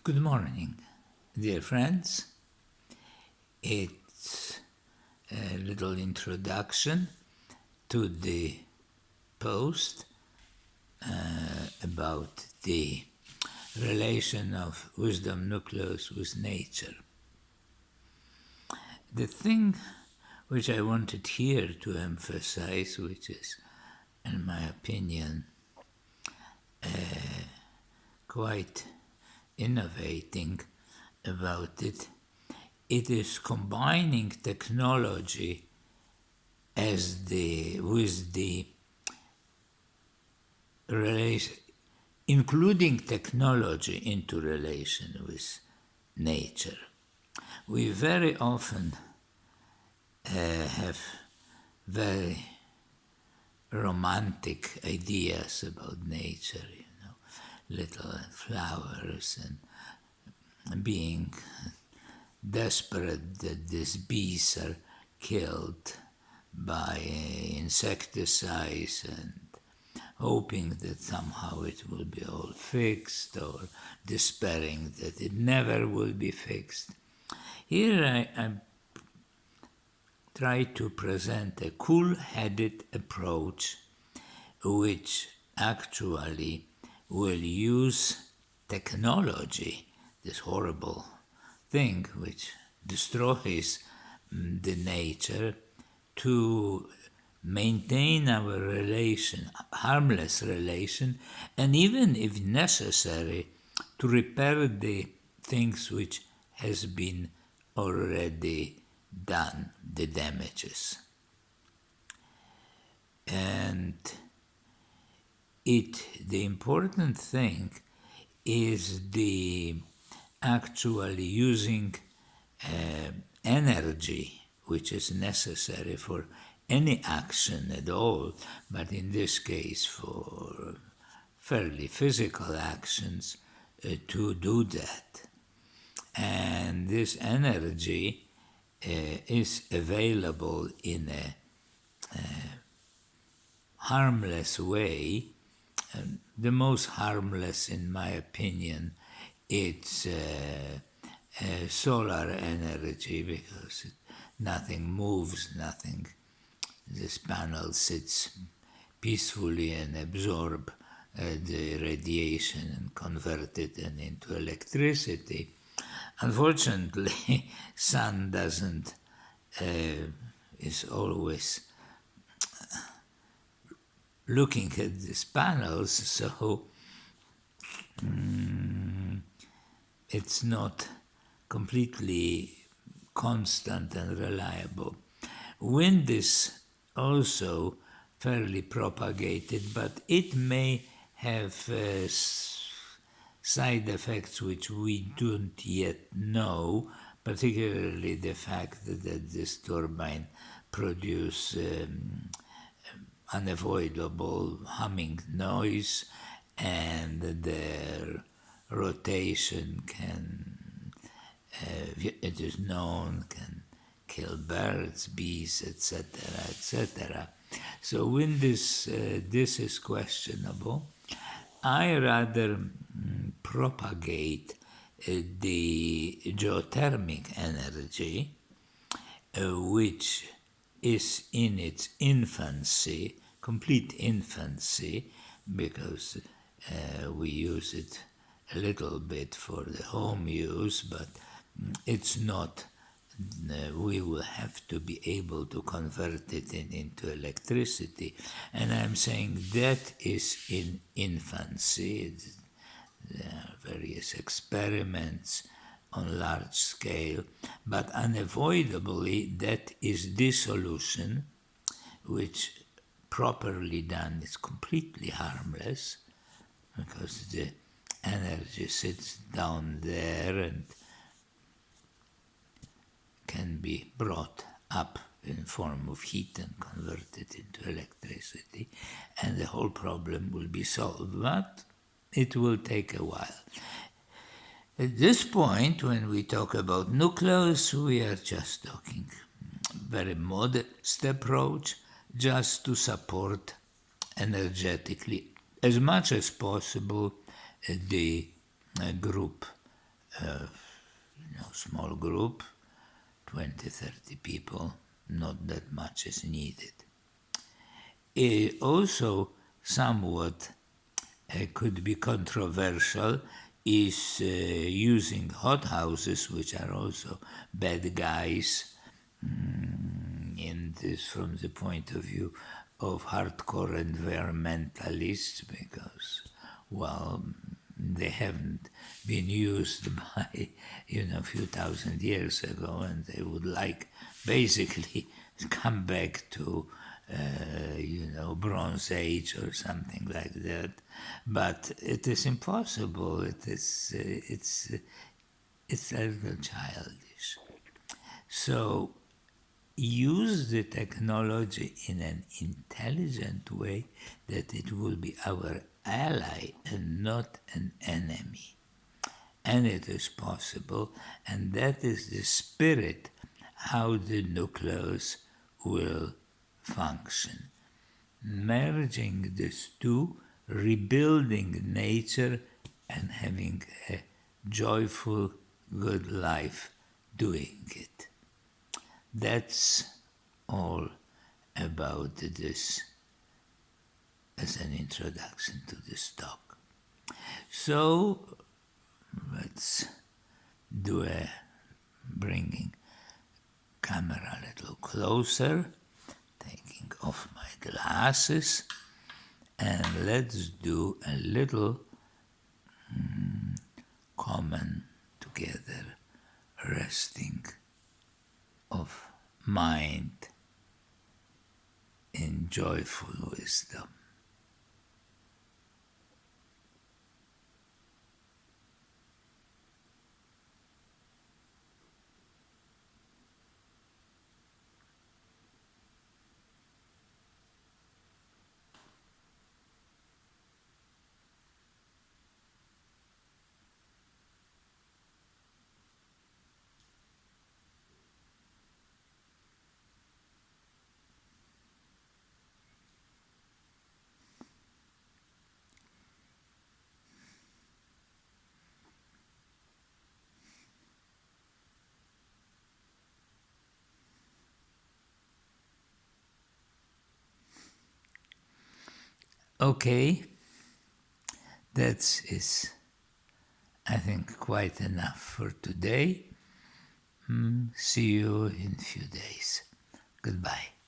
Good morning, dear friends. It's a little introduction to the post about the relation of wisdom nucleus with nature. The thing which I wanted here to emphasize, which is, in my opinion, quite innovating about it, it is combining technology with the relation, including technology into relation with nature. We very often have very romantic ideas about nature, little flowers and being desperate that these bees are killed by insecticides and hoping that somehow it will be all fixed, or despairing that it never will be fixed. Here I try to present a cool-headed approach which actually will use technology, this horrible thing which destroys the nature, to maintain our relation, harmless relation, and even if necessary, to repair the things which has been already done, the damages. And the important thing is the actually using energy which is necessary for any action at all, but in this case for fairly physical actions, to do that. And this energy is available in a harmless way. The most harmless, in my opinion, it's solar energy, because nothing moves, nothing. This panel sits peacefully and absorbs the radiation and convert it into electricity. Unfortunately, sun doesn't, is always looking at these panels, so it's not completely constant and reliable. Wind is also fairly propagated, but it may have side effects which we don't yet know, particularly the fact that this turbine produces unavoidable humming noise, and their rotation can, it is known, can kill birds, bees, etc., etc. So when this is questionable, I rather propagate the geothermic energy, which is in its infancy, complete infancy, because we use it a little bit for the home use, but it's not, we will have to be able to convert it into electricity. And I'm saying that is in infancy. There are various experiments on large scale, but unavoidably that is the solution, which properly done is completely harmless, because the energy sits down there and can be brought up in form of heat and converted into electricity, and the whole problem will be solved, but it will take a while. At this point, when we talk about nucleus, we are just talking very modest approach, just to support energetically as much as possible the group small group, 20, 30 people, not that much is needed. Also, somewhat could be controversial is using hothouses, which are also bad guys in this from the point of view of hardcore environmentalists, because, well, they haven't been used by, a few thousand years ago, and they would like basically come back to, Bronze Age or something like that. But it is impossible. It's a little childish. So use the technology in an intelligent way that it will be our ally and not an enemy. And it is possible, and that is the spirit how the nucleus will function. Merging these two, rebuilding nature, and having a joyful, good life doing it. That's all about this as an introduction to this talk. So let's do a bringing camera a little closer, taking off my glasses, and let's do a little common together resting of mind in joyful wisdom. Okay, that is, I think, quite enough for today. See you in a few days. Goodbye.